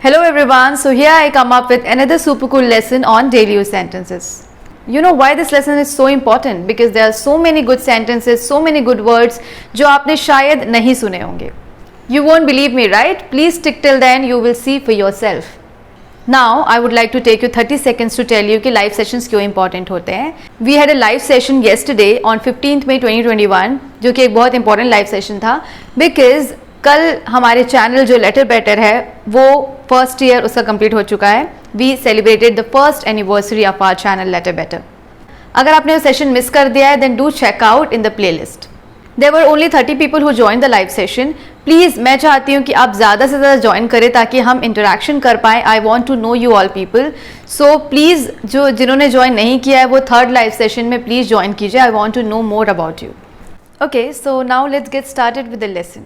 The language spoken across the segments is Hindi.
Hello everyone, so here I come up with another super cool lesson on daily use sentences. You know why this lesson is so important? Because there are so many good sentences, so many good words जो आपने शायद नहीं सुने होंगे. You won't believe me, right? Please stick till then, you will see for yourself. Now I would like to take you 30 seconds to tell you कि live sessions क्यों important होते हैं. We had a live session yesterday on 15th May 2021 जो कि एक बहुत important live session था because कल हमारे चैनल जो लेटर बेटर है वो फर्स्ट ईयर उसका कंप्लीट हो चुका है. We celebrated the first anniversary of our channel letter better. अगर आपने वो सेशन मिस कर दिया है then do check out in the playlist. There were only 30 people who join the live session. Please मैं चाहती हूँ कि आप ज़्यादा से ज़्यादा ज्वाइन करें ताकि हम इंटरेक्शन कर पाएँ. I want to know you all people. So please जिन्होंने ज्वाइन नहीं किया है वो थर्ड लाइव सेशन में प्लीज़ ज्वाइन कीजिए. I want to know more about you. Okay, so now let's get started with the lesson.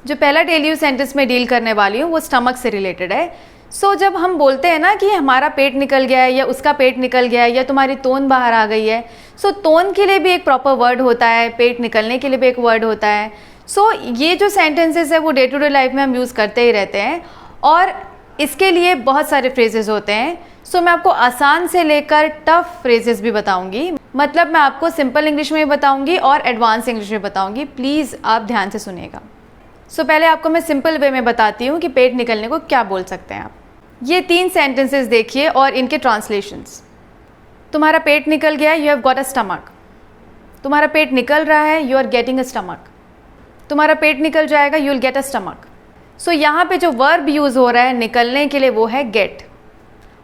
जो पहला डेली यूज सेंटेंस में डील करने वाली हूँ वो स्टमक से रिलेटेड है. सो जब हम बोलते हैं ना कि हमारा पेट निकल गया है या उसका पेट निकल गया है या तुम्हारी तोन बाहर आ गई है, सो तोन के लिए भी एक प्रॉपर वर्ड होता है, पेट निकलने के लिए भी एक वर्ड होता है. सो ये जो सेंटेंसेस है वो डे टू डे लाइफ में हम यूज़ करते ही रहते हैं और इसके लिए बहुत सारे फ्रेजेस होते हैं. सो मैं आपको आसान से लेकर टफ फ्रेजेस भी बताऊंगी. मतलब मैं आपको सिंपल इंग्लिश में भी बताऊंगी और एडवांस इंग्लिश में बताऊंगी. प्लीज़ आप ध्यान से सुनिएगा. सो पहले आपको मैं सिंपल वे में बताती हूँ कि पेट निकलने को क्या बोल सकते हैं आप. ये 3 सेंटेंसेस देखिए और इनके ट्रांसलेशंस. तुम्हारा पेट निकल गया, you have got a stomach. तुम्हारा पेट निकल रहा है, you are getting a stomach. तुम्हारा पेट निकल जाएगा, you will get a stomach. So यहाँ पे जो वर्ब यूज़ हो रहा है निकलने के लिए वो है गेट.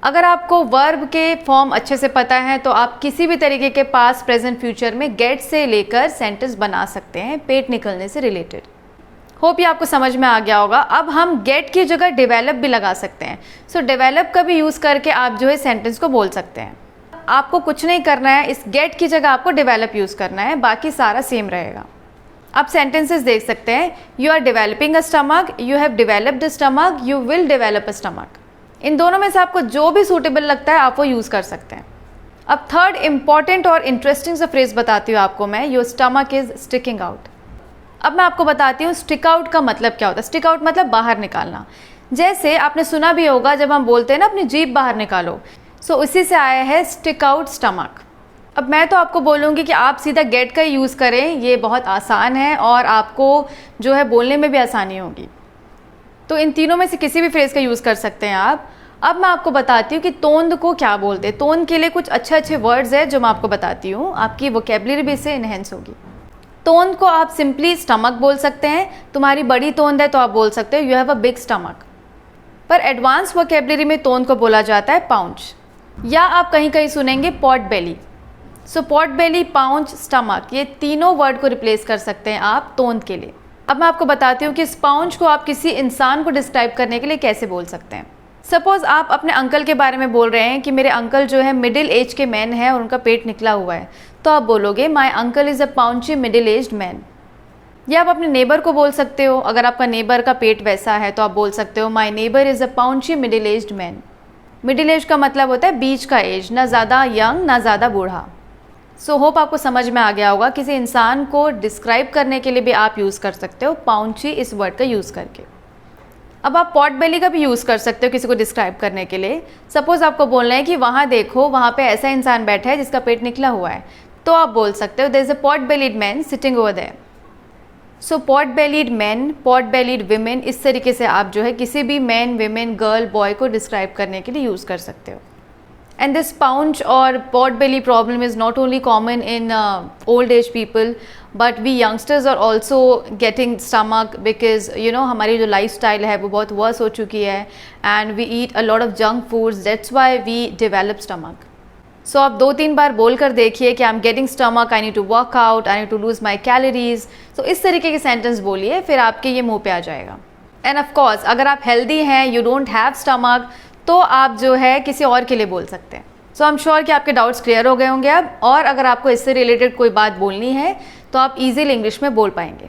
अगर आपको वर्ब के फॉर्म अच्छे से पता है तो आप किसी भी तरीके के पास्ट प्रेजेंट फ्यूचर में गेट से लेकर सेंटेंस बना सकते हैं पेट निकलने से रिलेटेड. होप ये आपको समझ में आ गया होगा. अब हम गेट की जगह डेवलप भी लगा सकते हैं. सो डेवलप का भी यूज़ करके आप जो है सेंटेंस को बोल सकते हैं. आपको कुछ नहीं करना है, इस गेट की जगह आपको डेवलप यूज़ करना है, बाकी सारा सेम रहेगा. आप सेंटेंसेस देख सकते हैं. You are developing a stomach, you have developed a stomach, you will develop a stomach. इन दोनों में से आपको जो भी सूटेबल लगता है आप वो यूज़ कर सकते हैं. अब थर्ड इंपॉर्टेंट और इंटरेस्टिंग सा फ्रेज बताती हूँ आपको मैं. Your stomach is sticking out. अब मैं आपको बताती हूँ स्टिक आउट का मतलब क्या होता है. स्टिक आउट मतलब बाहर निकालना. जैसे आपने सुना भी होगा जब हम बोलते हैं ना अपनी जीभ बाहर निकालो, सो उसी से आया है स्टिक आउट स्टमक. अब मैं तो आपको बोलूँगी कि आप सीधा गेट का ही यूज़ करें. ये बहुत आसान है और आपको जो है बोलने में भी आसानी होगी. तो इन तीनों में से किसी भी फ्रेज़ का यूज़ कर सकते हैं आप. अब मैं आपको बताती हूँ कि तोंद को क्या बोलते हैं. तोंद के लिए कुछ अच्छे वर्ड्स हैं जो मैं आपको बताती हूँ. आपकी वोकेबलरी भी इससे इन्हेंस होगी. तोंद को आप सिंपली स्टमक बोल सकते हैं. तुम्हारी बड़ी तोंद है तो आप बोल सकते हो you have a big stomach. पर एडवांस वोकेबलरी में तोंद को बोला जाता है पाउंच, या आप कहीं कहीं सुनेंगे पॉट बेली. सो पॉट बेली, पाउंच, स्टमक, ये तीनों वर्ड को रिप्लेस कर सकते हैं आप तोंद के लिए. अब मैं आपको बताती हूँ कि इस पाउंच को आप किसी इंसान को डिस्क्राइब करने के लिए कैसे बोल सकते हैं. सपोज आप अपने अंकल के बारे में बोल रहे हैं कि मेरे अंकल जो है मिडिल एज के मैन हैं और उनका पेट निकला हुआ है, तो आप बोलोगे my uncle is a paunchy middle aged man. या आप अपने नेबर को बोल सकते हो. अगर आपका नेबर का पेट वैसा है तो आप बोल सकते हो my neighbour is a paunchy middle aged man. Middle age का मतलब होता है बीच का एज, ना ज़्यादा यंग ना ज़्यादा बूढ़ा. सो होप आपको समझ में आ गया होगा. किसी इंसान को डिस्क्राइब करने के लिए भी आप यूज़ कर सकते हो पाउंची इस वर्ड का यूज़ करके. अब आप पॉट बेली का भी यूज़ कर सकते हो किसी को डिस्क्राइब करने के लिए. सपोज आपको बोलना है कि वहाँ देखो, वहाँ पे ऐसा इंसान बैठा है जिसका पेट निकला हुआ है, तो आप बोल सकते हो there is a pot bellied man sitting over there. So pot bellied man, pot bellied women, इस तरीके से आप जो है किसी भी मैन, विमेन, गर्ल, बॉय को डिस्क्राइब करने के लिए यूज़ कर सकते हो. And this paunch or pot belly problem is not only common in old age people, but we youngsters are also getting stomach because you know हमारी जो lifestyle है वो बहुत worse हो चुकी है and we eat a lot of junk foods. That's why we develop stomach. So आप 2-3 बार बोल कर देखिए कि I'm getting stomach, I need to work out, I need to lose my calories. So इस तरीके के sentence बोलिए, फिर आपके ये मुंह पे आ जाएगा. And of course अगर आप healthy हैं, you don't have stomach, तो आप जो है किसी और के लिए बोल सकते हैं. सो आई एम श्योर कि आपके डाउट्स क्लियर हो गए होंगे अब. और अगर आपको इससे रिलेटेड कोई बात बोलनी है तो आप इजीली इंग्लिश में बोल पाएंगे.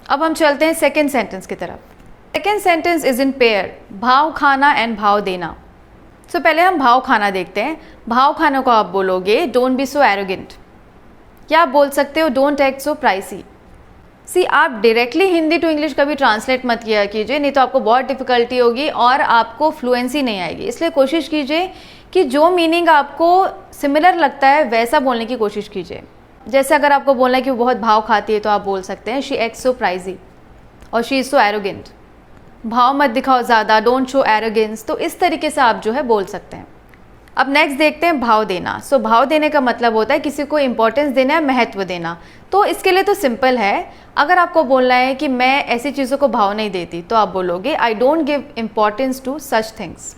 अब हम चलते हैं सेकेंड सेंटेंस की तरफ. Second sentence is in pair, भाव खाना एंड भाव देना. सो पहले हम भाव खाना देखते हैं. भाव खाना को आप बोलोगे डोंट बी सो एरोगेंट, या आप बोल सकते हो डोंट एक्ट सो प्राइसी. सी आप डायरेक्टली हिंदी टू इंग्लिश कभी ट्रांसलेट मत किया कीजिए, नहीं तो आपको बहुत डिफ़िकल्टी होगी और आपको फ्लुएंसी नहीं आएगी। इसलिए कोशिश कीजिए कि जो मीनिंग आपको सिमिलर लगता है वैसा बोलने की कोशिश कीजिए। जैसे अगर आपको बोलना है कि वो बहुत भाव खाती है तो आप बोल सकते हैं शी एक्ट्स सो प्राइजी और शी इज़ सो एरोगेंट। भाव मत दिखाओ ज़्यादा, डोंट शो एरोगेंस। तो इस तरीके से आप जो है बोल सकते हैं। अब नेक्स्ट देखते हैं भाव देना। सो भाव देने का मतलब होता है किसी को इंपॉर्टेंस देना है, महत्व देना। तो इसके लिए तो सिंपल है, अगर आपको बोलना है कि मैं ऐसी चीज़ों को भाव नहीं देती तो आप बोलोगे I don't give importance to such things.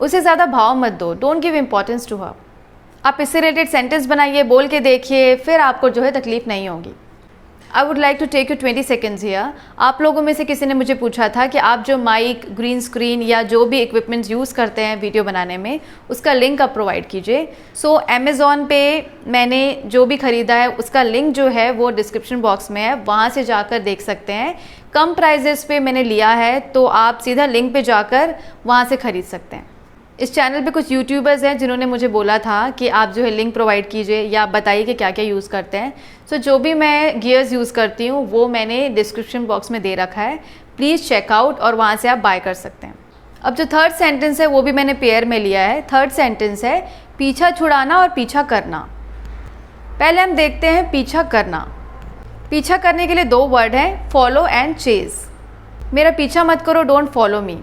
उसे ज़्यादा भाव मत दो, don't give importance to her. आप इससे रिलेटेड सेंटेंस बनाइए, बोल के देखिए, फिर आपको जो है तकलीफ नहीं होगी। I would like to take you 20 seconds here. आप लोगों में से किसी ने मुझे पूछा था कि आप जो माइक, ग्रीन स्क्रीन या जो भी इक्विपमेंट्स यूज़ करते हैं वीडियो बनाने में, उसका लिंक आप प्रोवाइड कीजिए। सो अमेज़ॉन पे मैंने जो भी ख़रीदा है उसका लिंक जो है वो डिस्क्रिप्शन बॉक्स में है, वहाँ से जाकर देख सकते हैं। कम प्राइजेस पे मैंने लिया है तो आप सीधा लिंक पे जाकर वहाँ से ख़रीद सकते हैं। इस चैनल पे कुछ यूट्यूबर्स हैं जिन्होंने मुझे बोला था कि आप जो है लिंक प्रोवाइड कीजिए या बताइए कि क्या क्या यूज़ करते हैं। सो जो भी मैं गियर्स यूज़ करती हूँ वो मैंने डिस्क्रिप्शन बॉक्स में दे रखा है, प्लीज़ चेकआउट और वहाँ से आप बाय कर सकते हैं। अब जो थर्ड सेंटेंस है वो भी मैंने पेयर में लिया है। थर्ड सेंटेंस है पीछा छुड़ाना और पीछा करना। पहले हम देखते हैं पीछा करना। पीछा करने के लिए दो वर्ड हैं, फॉलो एंड चेज़। मेरा पीछा मत करो, डोंट फॉलो मी।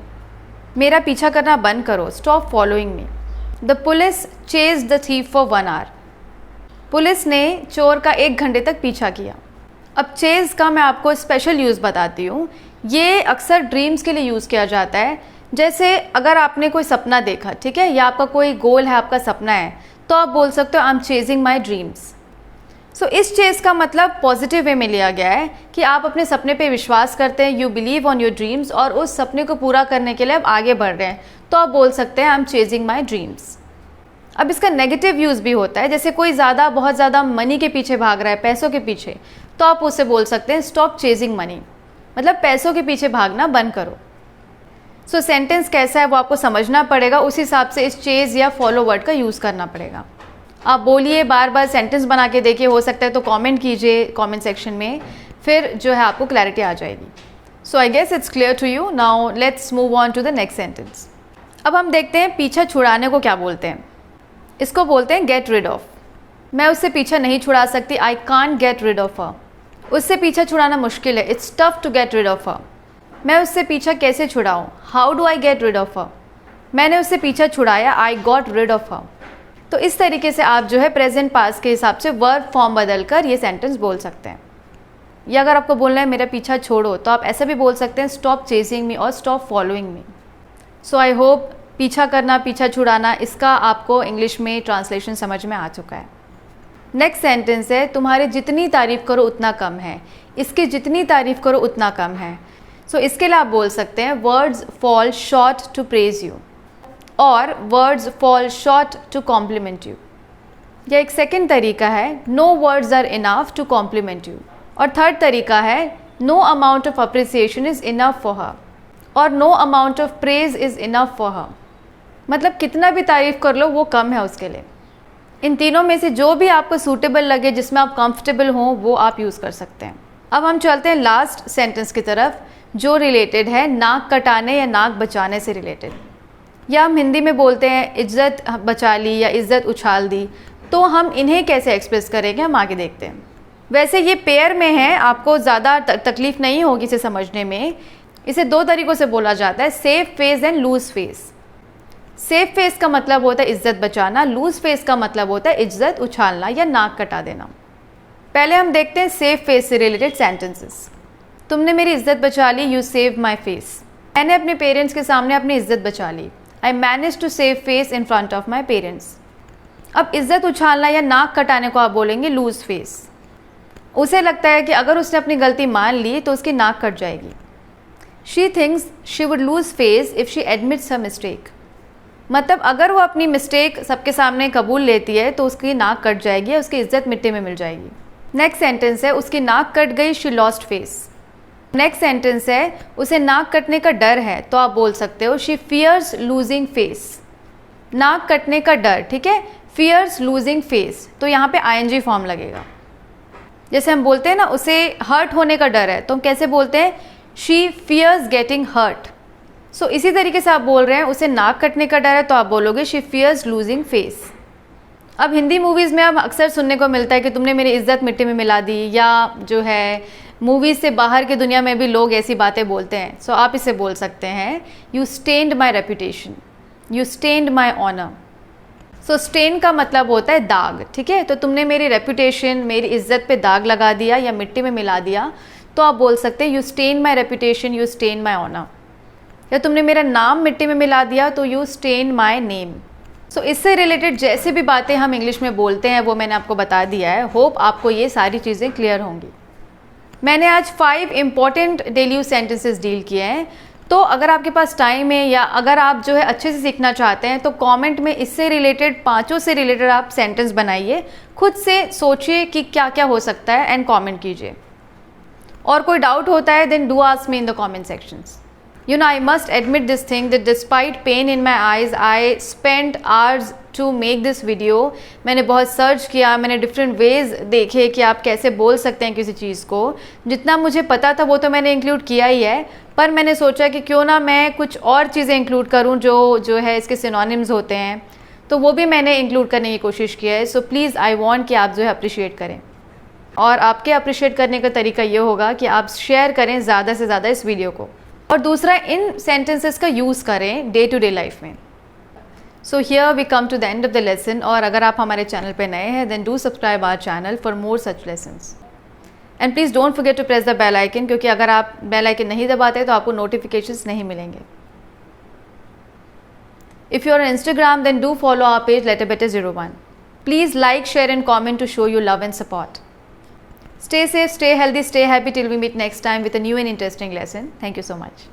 मेरा पीछा करना बंद करो, stop following me. The police chase the thief for 1 hour. Police ने चोर का 1 घंटे तक पीछा किया। अब चेज का मैं आपको स्पेशल यूज़ बताती हूँ। ये अक्सर ड्रीम्स के लिए यूज़ किया जाता है। जैसे अगर आपने कोई सपना देखा, ठीक है, या आपका कोई गोल है, आपका सपना है, तो आप बोल सकते हो I am chasing my dreams. So इस चेज़ का मतलब पॉजिटिव वे में लिया गया है कि आप अपने सपने पे विश्वास करते हैं, you believe on your dreams, और उस सपने को पूरा करने के लिए आप आगे बढ़ रहे हैं, तो आप बोल सकते हैं आई एम चेजिंग माई ड्रीम्स। अब इसका नेगेटिव यूज़ भी होता है, जैसे कोई बहुत ज़्यादा मनी के पीछे भाग रहा है, पैसों के पीछे, तो आप उससे बोल सकते हैं स्टॉप चेजिंग मनी, मतलब पैसों के पीछे भागना बंद करो। सो सेंटेंस कैसा है वो आपको समझना पड़ेगा, उस हिसाब से इस चेज़ या फॉलो वर्ड का यूज़ करना पड़ेगा। आप बोलिए, बार बार सेंटेंस बना के देखिए, हो सकता है तो कमेंट कीजिए कमेंट सेक्शन में, फिर जो है आपको क्लैरिटी आ जाएगी। So I guess it's clear to you. Now let's move on to the next sentence. अब हम देखते हैं पीछा छुड़ाने को क्या बोलते हैं। इसको बोलते हैं गेट रिड ऑफ। मैं उससे पीछा नहीं छुड़ा सकती, I can't get rid of her. उससे पीछा छुड़ाना मुश्किल है, it's tough to get rid of her. मैं उससे पीछा कैसे छुड़ाऊँ, how do I get rid of her. मैंने उससे पीछा छुड़ाया, I got rid of her. तो इस तरीके से आप जो है प्रेजेंट पास्ट के हिसाब से वर्ब फॉर्म बदलकर ये सेंटेंस बोल सकते हैं। या अगर आपको बोलना है मेरा पीछा छोड़ो, तो आप ऐसा भी बोल सकते हैं स्टॉप चेजिंग मी और stop following me. So I hope पीछा करना, पीछा छुड़ाना, इसका आपको इंग्लिश में ट्रांसलेशन समझ में आ चुका है। नेक्स्ट सेंटेंस है तुम्हारी जितनी तारीफ़ करो उतना कम है, इसकी जितनी तारीफ़ करो उतना कम है। सो इसके लिए आप बोल सकते हैं words fall short to praise you और words fall short to compliment you. या एक सेकेंड तरीका है no words are enough to compliment you, और थर्ड तरीका है no amount of appreciation is enough for her और no amount of praise is enough for her. मतलब कितना भी तारीफ़ कर लो वो कम है उसके लिए। इन तीनों में से जो भी आपको सूटेबल लगे, जिसमें आप कंफर्टेबल हों, वो आप यूज़ कर सकते हैं। अब हम चलते हैं लास्ट सेंटेंस की तरफ, जो रिलेटेड है नाक कटाने या नाक बचाने से रिलेटेड। या हम हिंदी में बोलते हैं इज्जत बचा ली या इज्जत उछाल दी। तो हम इन्हें कैसे एक्सप्रेस करेंगे, हम आगे देखते हैं। वैसे ये पेयर में है, आपको ज़्यादा तकलीफ नहीं होगी इसे समझने में। इसे 2 तरीक़ों से बोला जाता है, safe face and lose face. Safe face का मतलब होता है इज्जत बचाना, लूज फेस का मतलब होता है इज्जत उछालना या नाक कटा देना। पहले हम देखते हैं सेफ फेस से रिलेटेड सेंटेंसेस। तुमने मेरी इज्जत बचा ली, यू सेव माई फेस। मैंने अपने पेरेंट्स के सामने अपनी इज्जत बचा ली, I manage to save face in front of my parents. अब इज्जत उछालना या नाक कटाने को आप बोलेंगे लूज फेस। उसे लगता है कि अगर उसने अपनी गलती मान ली तो उसकी नाक कट जाएगी। She thinks she would lose face if she admits her mistake. मतलब अगर वो अपनी मिस्टेक सबके सामने कबूल लेती है तो उसकी नाक कट जाएगी, उसकी इज्जत मिट्टी में मिल जाएगी। नेक्स्ट सेंटेंस है उसकी नाक कट गई, she lost face. Next sentence है उसे नाक कटने का डर है, तो आप बोल सकते हो शी फियर्स लूजिंग फेस। नाक कटने का डर, ठीक है, फियर्स लूजिंग फेस, तो यहाँ पे आईएनजी फॉर्म लगेगा। जैसे हम बोलते हैं ना, उसे हर्ट होने का डर है, तो हम कैसे बोलते हैं, शी फियर्स गेटिंग हर्ट। सो इसी तरीके से आप बोल रहे हैं उसे नाक कटने का डर है, तो आप बोलोगे शी फियर्स लूजिंग फेस। अब हिंदी मूवीज़ में अब अक्सर सुनने को मिलता है कि तुमने मेरी इज्जत मिट्टी में मिला दी, या जो है मूवीज़ से बाहर की दुनिया में भी लोग ऐसी बातें बोलते हैं। सो आप इसे बोल सकते हैं, you stained my reputation, you stained my honour. So stain का मतलब होता है दाग, ठीक है। तो तुमने मेरी रेपुटेशन, मेरी इज्जत पे दाग लगा दिया या मिट्टी में मिला दिया, तो आप बोल सकते हैं you stain my reputation, you stain my honour. या तुमने मेरा नाम मिट्टी में मिला दिया, तो you stain my name. So इससे रिलेटेड जैसे भी बातें हम इंग्लिश में बोलते हैं वो मैंने आपको बता दिया है। होप आपको ये सारी चीज़ें क्लियर होंगी। मैंने आज 5 important daily use sentences deal किए हैं। तो अगर आपके पास टाइम है या अगर आप जो है अच्छे से सीखना चाहते हैं, तो कमेंट में इससे रिलेटेड 5 से रिलेटेड आप सेंटेंस बनाइए, खुद से सोचिए कि क्या क्या हो सकता है एंड कमेंट कीजिए। और कोई डाउट होता है then do ask me in the comment sections. You know, I must admit this thing that despite pain in my eyes, I spent hours to make this video. मैंने बहुत सर्च किया, मैंने डिफरेंट वेज देखे कि आप कैसे बोल सकते हैं किसी चीज़ को। जितना मुझे पता था वो तो मैंने इंक्लूड किया ही है, पर मैंने सोचा कि क्यों ना मैं कुछ और चीज़ें इंक्लूड करूँ जो है इसके सिनोनिम्स होते हैं, तो वो भी मैंने इंक्लूड करने की कोशिश किया है। सो प्लीज़ आई वॉन्ट कि आप जो है अप्रिशिएट करें, और आपके अप्रिशिएट करने का तरीका ये होगा कि आप शेयर करें ज़्यादा से ज़्यादा इस वीडियो को, और दूसरा इन सेंटेंसेस का यूज़ करें डे टू डे लाइफ में। So here we come to the end of the lesson. और अगर आप हमारे चैनल पे नए हैं then do subscribe our channel for more such lessons, and please don't forget to press the bell icon, क्योंकि अगर आप बेल आइकन नहीं दबाते तो आपको नोटिफिकेशंस नहीं मिलेंगे। If you are on Instagram then do follow our page letterbetter01। Please like, share and comment to show your love and support. Stay safe, stay healthy, stay happy till we meet next time with a new and interesting lesson. Thank you so much.